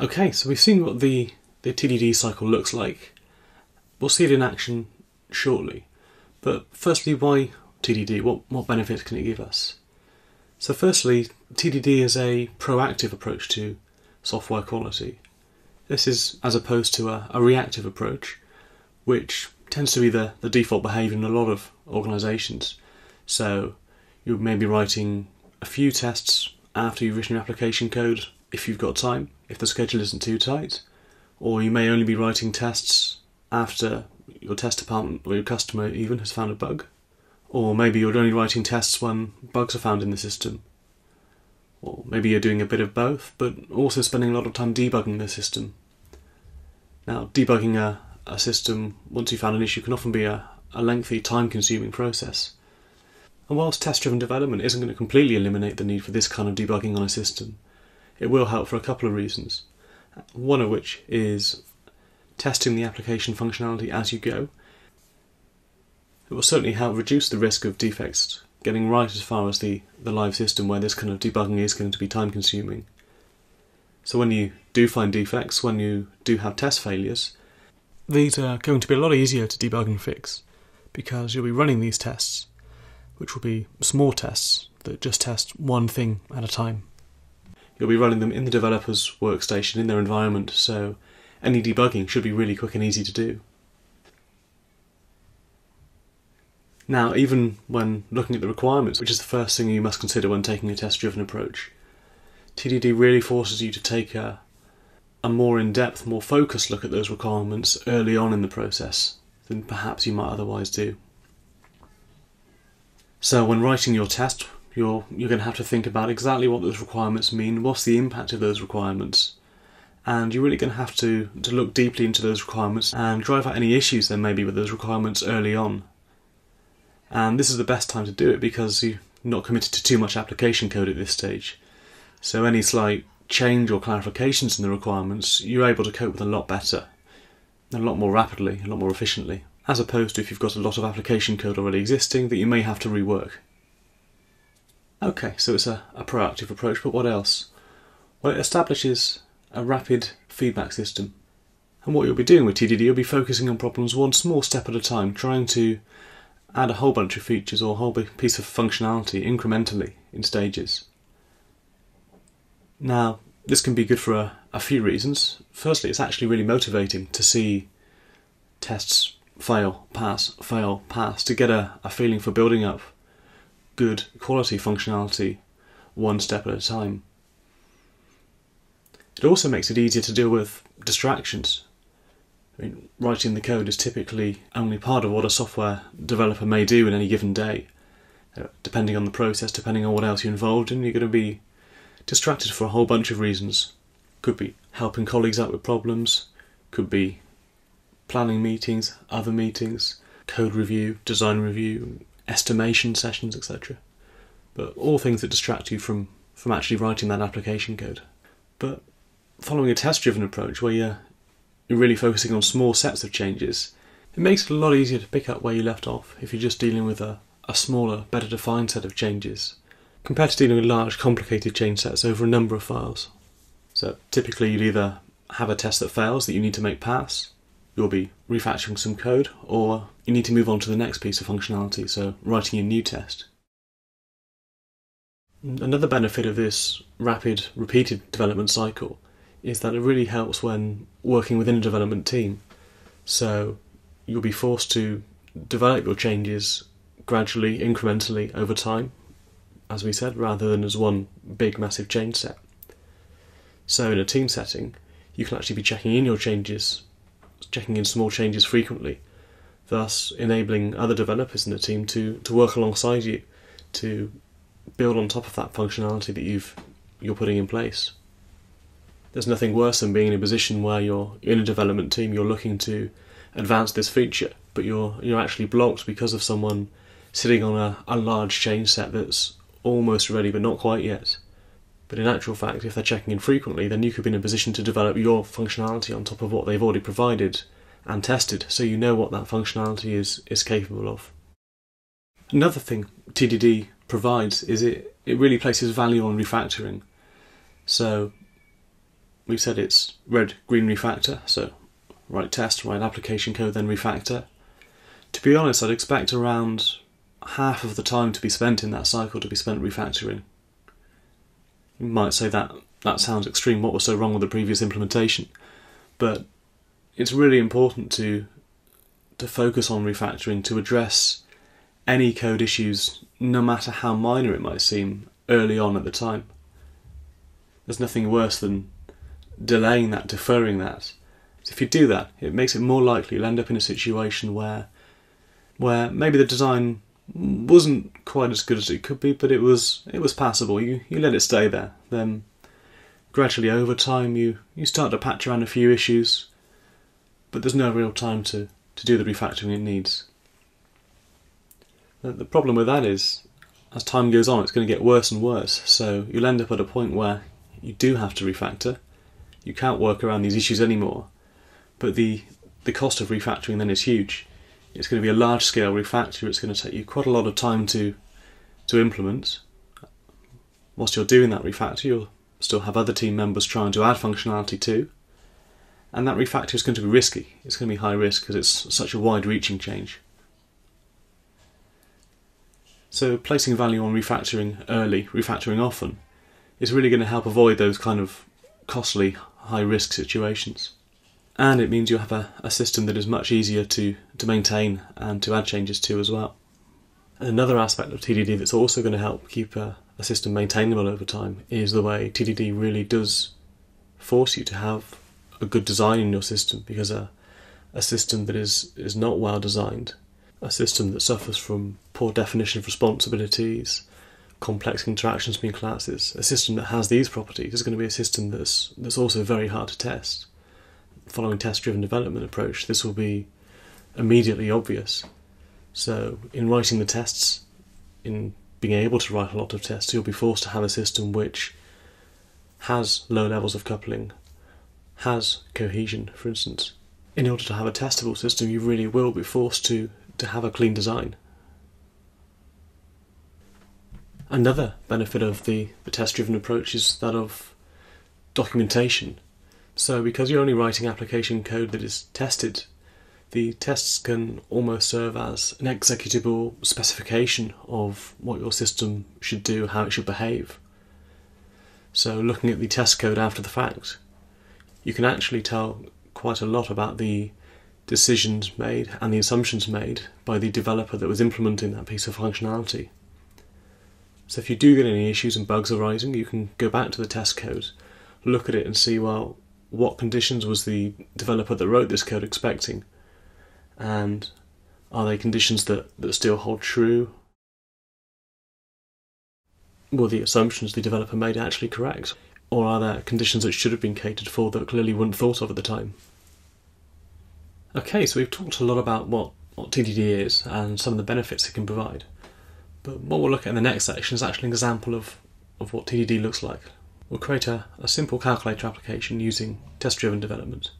Okay, so we've seen what the TDD cycle looks like. We'll see it in action shortly. But firstly, why TDD? What benefits can it give us? So firstly, TDD is a proactive approach to software quality. This is as opposed to a reactive approach, which tends to be the default behaviour in a lot of organisations. So you may be writing a few tests after you've written your application code, if you've got time, if the schedule isn't too tight, or you may only be writing tests after your test department or your customer even has found a bug, or maybe you're only writing tests when bugs are found in the system, or maybe you're doing a bit of both, but also spending a lot of time debugging the system. Now, debugging a system once you've found an issue can often be a lengthy, time-consuming process. And whilst test-driven development isn't going to completely eliminate the need for this kind of debugging on a system, it will help for a couple of reasons. One of which is testing the application functionality as you go. It will certainly help reduce the risk of defects getting right as far as the live system, where this kind of debugging is going to be time-consuming. So when you do find defects, when you do have test failures, these are going to be a lot easier to debug and fix, because you'll be running these tests, which will be small tests that just test one thing at a time. You'll be running them in the developer's workstation, in their environment, so any debugging should be really quick and easy to do. Now, even when looking at the requirements, which is the first thing you must consider when taking a test-driven approach, TDD really forces you to take a more in-depth, more focused look at those requirements early on in the process than perhaps you might otherwise do. So when writing your test, you're going to have to think about exactly what those requirements mean, what's the impact of those requirements, and you're really going to have to look deeply into those requirements and drive out any issues there may be with those requirements early on. And this is the best time to do it because you're not committed to too much application code at this stage. So any slight change or clarifications in the requirements, you're able to cope with a lot better, a lot more rapidly, a lot more efficiently, as opposed to if you've got a lot of application code already existing that you may have to rework. Okay, so it's a proactive approach, but what else? Well, it establishes a rapid feedback system. And what you'll be doing with TDD, you'll be focusing on problems one small step at a time, trying to add a whole bunch of features or a whole piece of functionality incrementally in stages. Now, this can be good for a few reasons. Firstly, it's actually really motivating to see tests fail, pass, to get a feeling for building up good quality functionality one step at a time. It also makes it easier to deal with distractions. I mean, writing the code is typically only part of what a software developer may do in any given day. Depending on the process, depending on what else you're involved in, you're going to be distracted for a whole bunch of reasons. Could be helping colleagues out with problems, could be planning meetings, other meetings, code review, design review, estimation sessions, etc. But all things that distract you from actually writing that application code. But following a test-driven approach where you're really focusing on small sets of changes, it makes it a lot easier to pick up where you left off if you're just dealing with a smaller, better defined set of changes, compared to dealing with large, complicated change sets over a number of files. So typically you'd either have a test that fails that you need to make pass, you'll be refactoring some code, or you need to move on to the next piece of functionality, so writing a new test. Another benefit of this rapid, repeated development cycle is that it really helps when working within a development team. So you'll be forced to develop your changes gradually, incrementally, over time, as we said, rather than as one big, massive change set. So in a team setting, you can actually be checking in your changes, checking in small changes frequently, thus enabling other developers in the team to work alongside you, to build on top of that functionality that you're putting in place. There's nothing worse than being in a position where you're in a development team, you're looking to advance this feature, but you're actually blocked because of someone sitting on a large change set that's almost ready but not quite yet. But in actual fact, if they're checking in frequently, then you could be in a position to develop your functionality on top of what they've already provided and tested, so you know what that functionality is capable of. Another thing TDD provides is it really places value on refactoring. So we've said it's red, green refactor, so write test, write application code, then refactor. To be honest, I'd expect around half of the time to be spent in that cycle to be spent refactoring. You might say that sounds extreme, what was so wrong with the previous implementation? But it's really important to focus on refactoring, to address any code issues, no matter how minor it might seem, early on at the time. There's nothing worse than delaying that, deferring that. So if you do that, it makes it more likely you'll end up in a situation where maybe the design wasn't quite as good as it could be, but it was passable. You let it stay there. Then gradually over time you start to patch around a few issues, but there's no real time to do the refactoring it needs. The problem with that is, as time goes on, it's going to get worse and worse, so you'll end up at a point where you do have to refactor. You can't work around these issues anymore, but the cost of refactoring then is huge. It's going to be a large-scale refactor. It's going to take you quite a lot of time to implement. Whilst you're doing that refactor, you'll still have other team members trying to add functionality too, and that refactor is going to be risky. It's going to be high risk because it's such a wide-reaching change. So placing value on refactoring early, refactoring often, is really going to help avoid those kind of costly, high-risk situations. And it means you'll have a system that is much easier to maintain and to add changes to as well. And another aspect of TDD that's also going to help keep a system maintainable over time is the way TDD really does force you to have a good design in your system, because a system that is not well designed, a system that suffers from poor definition of responsibilities, complex interactions between classes, a system that has these properties is going to be a system that's also very hard to test. Following test-driven development approach, this will be immediately obvious. So in writing the tests, in being able to write a lot of tests, you'll be forced to have a system which has low levels of coupling, has cohesion, for instance. In order to have a testable system, you really will be forced to have a clean design. Another benefit of the test-driven approach is that of documentation. So because you're only writing application code that is tested, the tests can almost serve as an executable specification of what your system should do, how it should behave. So looking at the test code after the fact, you can actually tell quite a lot about the decisions made and the assumptions made by the developer that was implementing that piece of functionality. So if you do get any issues and bugs arising, you can go back to the test code, look at it and see, well, what conditions was the developer that wrote this code expecting? And are they conditions that still hold true? Were the assumptions the developer made actually correct? Or are there conditions that should have been catered for that clearly weren't thought of at the time? Okay, so we've talked a lot about what TDD is and some of the benefits it can provide. But what we'll look at in the next section is actually an example of what TDD looks like. We'll create a simple calculator application using test-driven development.